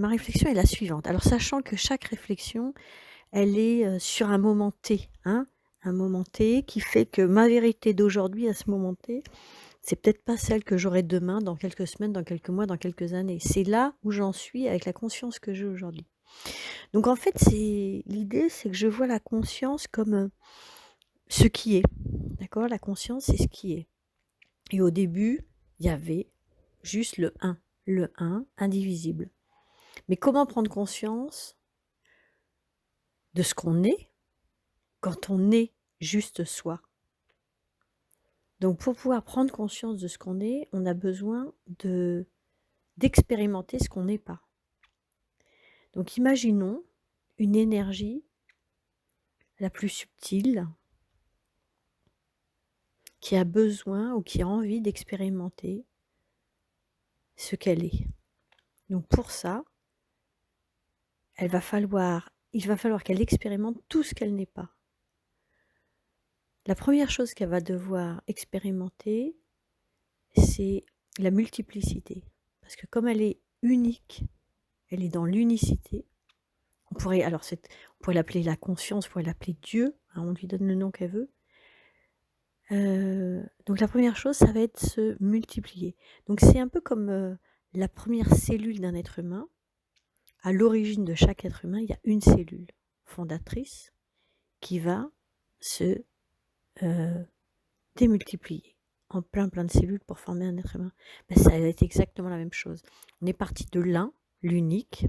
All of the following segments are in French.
ma réflexion est la suivante. Alors sachant que chaque réflexion, elle est, sur un moment T, hein, un moment T qui fait que ma vérité d'aujourd'hui à ce moment T, c'est peut-être pas celle que j'aurai demain, dans quelques semaines, dans quelques mois, dans quelques années. C'est là où j'en suis avec la conscience que j'ai aujourd'hui. Donc en fait, l'idée, c'est que je vois la conscience comme, ce qui est, d'accord? La conscience, c'est ce qui est. Et au début, il y avait juste le un indivisible. Mais comment prendre conscience de ce qu'on est quand on est juste soi? Donc pour pouvoir prendre conscience de ce qu'on est, on a besoin d'expérimenter ce qu'on n'est pas. Donc imaginons une énergie la plus subtile qui a besoin ou qui a envie d'expérimenter ce qu'elle est. Donc pour ça, il va falloir qu'elle expérimente tout ce qu'elle n'est pas. La première chose qu'elle va devoir expérimenter, c'est la multiplicité. Parce que comme elle est unique, elle est dans l'unicité. On pourrait l'appeler la conscience, on pourrait l'appeler Dieu, hein, on lui donne le nom qu'elle veut. Donc la première chose, ça va être se multiplier. Donc c'est un peu comme la première cellule d'un être humain. À l'origine de chaque être humain, il y a une cellule fondatrice qui va se démultiplier en plein de cellules pour former un être humain. Ben, ça va être exactement la même chose. On est parti de l'un, l'unique,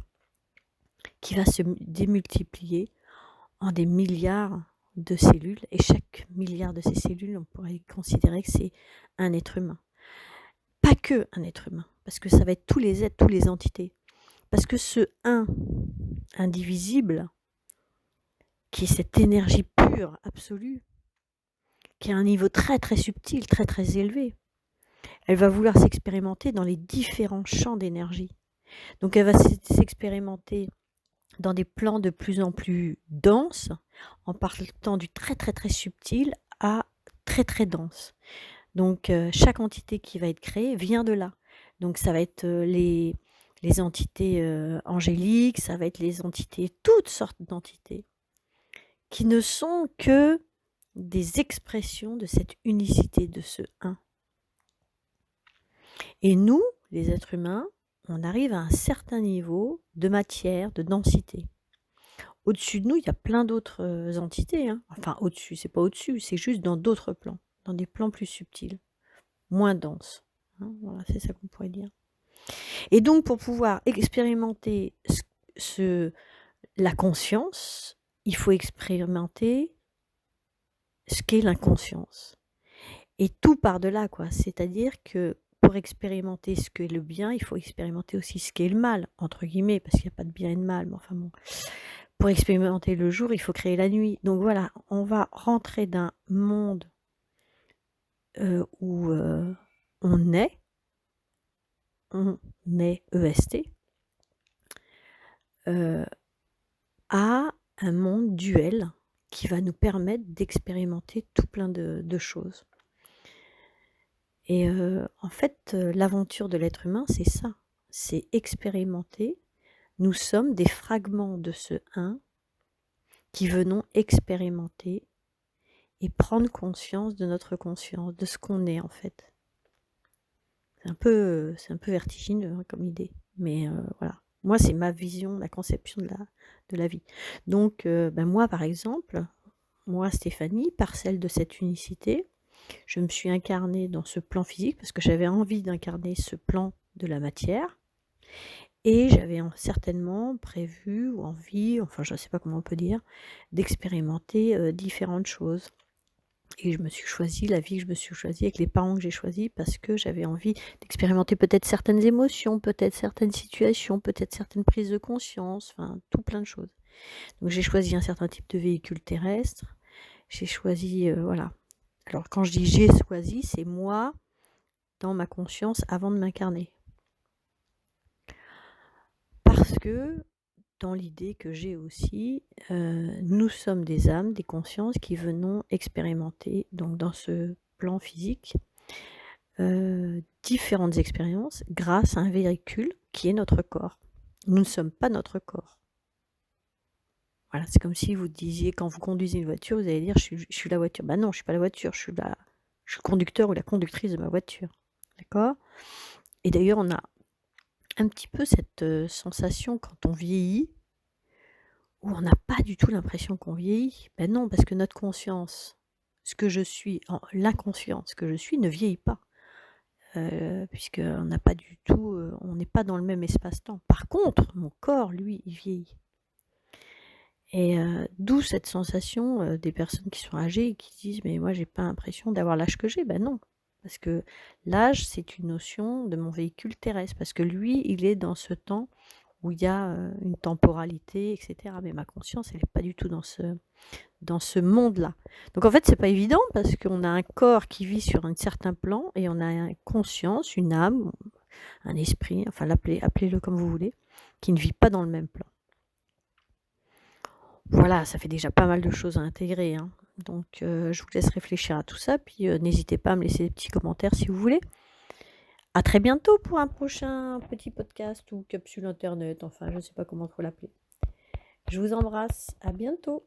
qui va se démultiplier en des milliards de cellules, et chaque milliard de ces cellules, on pourrait considérer que c'est un être humain. Pas que un être humain, parce que ça va être tous les êtres, toutes les entités. Parce que ce un indivisible, qui est cette énergie pure, absolue, qui a un niveau très très subtil, très très élevé, elle va vouloir s'expérimenter dans les différents champs d'énergie. Donc elle va s'expérimenter dans des plans de plus en plus denses, en partant du très très très subtil à très très dense. Donc chaque entité qui va être créée vient de là. Donc ça va être les entités angéliques, ça va être les entités, toutes sortes d'entités, qui ne sont que des expressions de cette unicité, de ce un. Et nous, les êtres humains, on arrive à un certain niveau de matière, de densité. Au-dessus de nous, il y a plein d'autres entités, hein. Enfin, au-dessus, c'est pas au-dessus, c'est juste dans d'autres plans, dans des plans plus subtils, moins denses, hein. Voilà, c'est ça qu'on pourrait dire. Et donc, pour pouvoir expérimenter la conscience, il faut expérimenter ce qu'est l'inconscience. Et tout part de là, quoi. C'est-à-dire que pour expérimenter ce qu'est le bien, il faut expérimenter aussi ce qu'est le mal, entre guillemets, parce qu'il n'y a pas de bien et de mal, mais enfin bon. Pour expérimenter le jour, il faut créer la nuit. Donc voilà, on va rentrer d'un monde où on est EST, à un monde duel qui va nous permettre d'expérimenter tout plein de choses. Et en fait, l'aventure de l'être humain, c'est ça, c'est expérimenter. Nous sommes des fragments de ce un qui venons expérimenter et prendre conscience de notre conscience, de ce qu'on est en fait. C'est un peu vertigineux, hein, comme idée, mais voilà. Moi, c'est ma vision, la conception de la vie. Donc, ben moi, par exemple, moi, Stéphanie, parcelle de cette unicité, je me suis incarnée dans ce plan physique parce que j'avais envie d'incarner ce plan de la matière, et j'avais certainement prévu ou envie, enfin je ne sais pas comment on peut dire, d'expérimenter différentes choses. Et je me suis choisie la vie que je me suis choisie avec les parents que j'ai choisis parce que j'avais envie d'expérimenter peut-être certaines émotions, peut-être certaines situations, peut-être certaines prises de conscience, enfin tout plein de choses. Donc j'ai choisi un certain type de véhicule terrestre, j'ai choisi, voilà. Alors quand je dis j'ai choisi, c'est moi dans ma conscience avant de m'incarner. Parce que dans l'idée que j'ai aussi, nous sommes des âmes, des consciences qui venons expérimenter, donc dans ce plan physique, différentes expériences grâce à un véhicule qui est notre corps. Nous ne sommes pas notre corps. Voilà, c'est comme si vous disiez, quand vous conduisez une voiture, vous allez dire je suis la voiture. Ben non, je suis pas la voiture, je suis le conducteur ou la conductrice de ma voiture. D'accord? Et d'ailleurs, on a un petit peu cette sensation quand on vieillit, où on n'a pas du tout l'impression qu'on vieillit. Ben non, parce que notre conscience, ce que je suis, l'inconscient, ce que je suis, ne vieillit pas. Puisqu'on n'a pas du tout, on n'est pas dans le même espace-temps. Par contre, mon corps, lui, il vieillit. Et d'où cette sensation des personnes qui sont âgées et qui disent mais moi j'ai pas l'impression d'avoir l'âge que j'ai. Ben non, parce que l'âge c'est une notion de mon véhicule terrestre, parce que lui il est dans ce temps où il y a une temporalité, etc. Mais ma conscience elle n'est pas du tout dans ce monde-là. Donc en fait c'est pas évident parce qu'on a un corps qui vit sur un certain plan et on a une conscience, une âme, un esprit, enfin appelez-le comme vous voulez, qui ne vit pas dans le même plan. Voilà, ça fait déjà pas mal de choses à intégrer, hein. Donc je vous laisse réfléchir à tout ça, puis n'hésitez pas à me laisser des petits commentaires si vous voulez. À très bientôt pour un prochain petit podcast ou capsule internet, enfin je ne sais pas comment il faut l'appeler. Je vous embrasse, à bientôt.